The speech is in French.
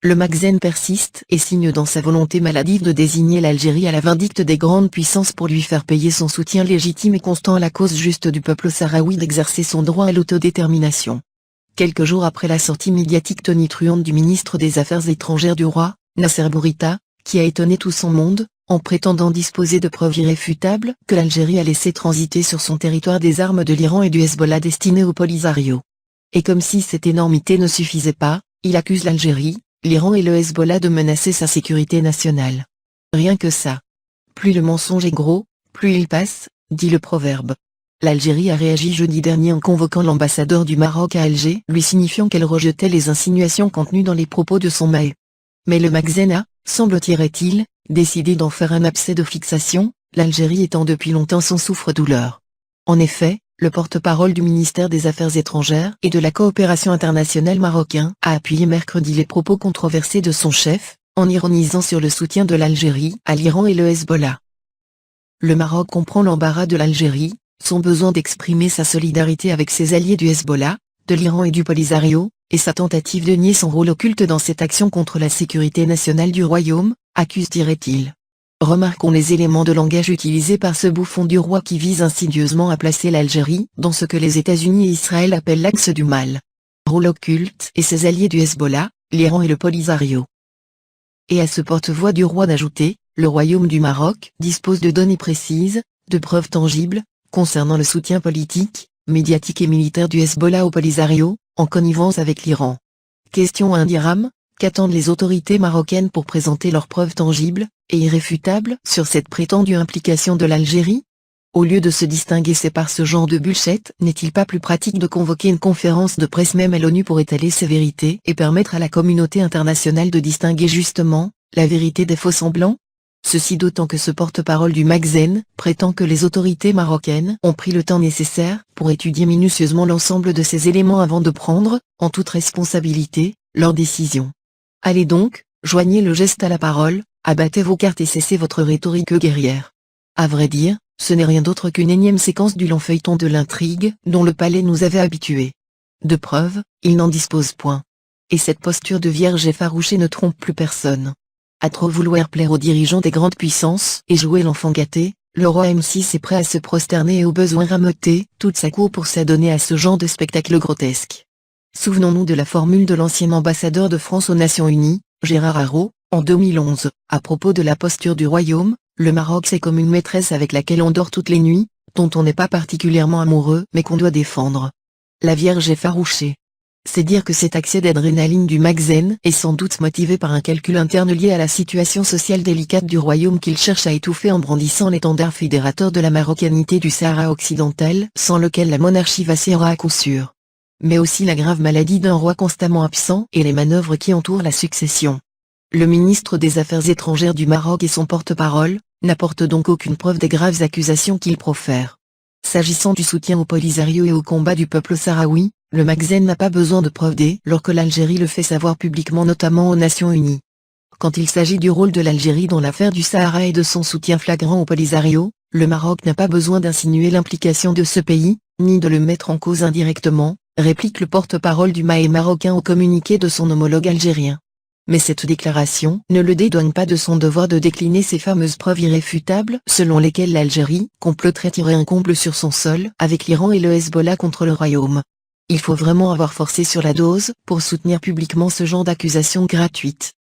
Le Magazine persiste et signe dans sa volonté maladive de désigner l'Algérie à la vindicte des grandes puissances pour lui faire payer son soutien légitime et constant à la cause juste du peuple sahraoui d'exercer son droit à l'autodétermination. Quelques jours après la sortie médiatique tonitruante du ministre des Affaires étrangères du roi, Nasser Bourita, qui a étonné tout son monde, en prétendant disposer de preuves irréfutables que l'Algérie a laissé transiter sur son territoire des armes de l'Iran et du Hezbollah destinées au Polisario. Et comme si cette énormité ne suffisait pas, il accuse l'Algérie, l'Iran et le Hezbollah de menacer sa sécurité nationale. Rien que ça. Plus le mensonge est gros, plus il passe, dit le proverbe. L'Algérie a réagi jeudi dernier en convoquant l'ambassadeur du Maroc à Alger, lui signifiant qu'elle rejetait les insinuations contenues dans les propos de son mahé. Mais le Magazine a, semble-t-il, décidé d'en faire un abcès de fixation, l'Algérie étant depuis longtemps son souffre-douleur. En effet, le porte-parole du ministère des Affaires étrangères et de la coopération internationale marocain a appuyé mercredi les propos controversés de son chef, en ironisant sur le soutien de l'Algérie à l'Iran et le Hezbollah. Le Maroc comprend l'embarras de l'Algérie, son besoin d'exprimer sa solidarité avec ses alliés du Hezbollah, de l'Iran et du Polisario, et sa tentative de nier son rôle occulte dans cette action contre la sécurité nationale du royaume, accuse-t-il. Remarquons les éléments de langage utilisés par ce bouffon du roi qui vise insidieusement à placer l'Algérie dans ce que les États-Unis et Israël appellent l'axe du mal. Rôle occulte et ses alliés du Hezbollah, l'Iran et le Polisario. Et à ce porte-voix du roi d'ajouter, le royaume du Maroc dispose de données précises, de preuves tangibles, concernant le soutien politique, médiatique et militaire du Hezbollah au Polisario, en connivence avec l'Iran. Question à 1 dirham, qu'attendent les autorités marocaines pour présenter leurs preuves tangibles et irréfutables sur cette prétendue implication de l'Algérie? Au lieu de se distinguer par ce genre de bullshit, n'est-il pas plus pratique de convoquer une conférence de presse même à l'ONU pour étaler ces vérités et permettre à la communauté internationale de distinguer justement la vérité des faux-semblants? Ceci d'autant que ce porte-parole du Magazine prétend que les autorités marocaines ont pris le temps nécessaire pour étudier minutieusement l'ensemble de ces éléments avant de prendre, en toute responsabilité, leur décision. Allez donc, joignez le geste à la parole, abattez vos cartes et cessez votre rhétorique guerrière. À vrai dire, ce n'est rien d'autre qu'une énième séquence du long feuilleton de l'intrigue dont le palais nous avait habitués. De preuves, il n'en dispose point. Et cette posture de vierge effarouchée ne trompe plus personne. À trop vouloir plaire aux dirigeants des grandes puissances et jouer l'enfant gâté, le roi M6 est prêt à se prosterner et au besoin rameuter toute sa cour pour s'adonner à ce genre de spectacle grotesque. Souvenons-nous de la formule de l'ancien ambassadeur de France aux Nations Unies, Gérard Haraud, en 2011, à propos de la posture du royaume: le Maroc c'est comme une maîtresse avec laquelle on dort toutes les nuits, dont on n'est pas particulièrement amoureux mais qu'on doit défendre. La Vierge effarouchée. C'est dire que cet accès d'adrénaline du Magazine est sans doute motivé par un calcul interne lié à la situation sociale délicate du royaume qu'il cherche à étouffer en brandissant l'étendard fédérateur de la marocanité du Sahara occidental, sans lequel la monarchie vacillera à coup sûr. Mais aussi la grave maladie d'un roi constamment absent et les manœuvres qui entourent la succession. Le ministre des Affaires étrangères du Maroc et son porte-parole n'apportent donc aucune preuve des graves accusations qu'ils profèrent. S'agissant du soutien au Polisario et au combat du peuple sahraoui, le Magazine n'a pas besoin de preuves dès lors que l'Algérie le fait savoir publiquement, notamment aux Nations Unies. Quand il s'agit du rôle de l'Algérie dans l'affaire du Sahara et de son soutien flagrant au Polisario, le Maroc n'a pas besoin d'insinuer l'implication de ce pays, ni de le mettre en cause indirectement, réplique le porte-parole du MAE marocain au communiqué de son homologue algérien. Mais cette déclaration ne le dédouane pas de son devoir de décliner ces fameuses preuves irréfutables selon lesquelles l'Algérie comploterait tirer un comble sur son sol avec l'Iran et le Hezbollah contre le royaume. Il faut vraiment avoir forcé sur la dose pour soutenir publiquement ce genre d'accusations gratuites.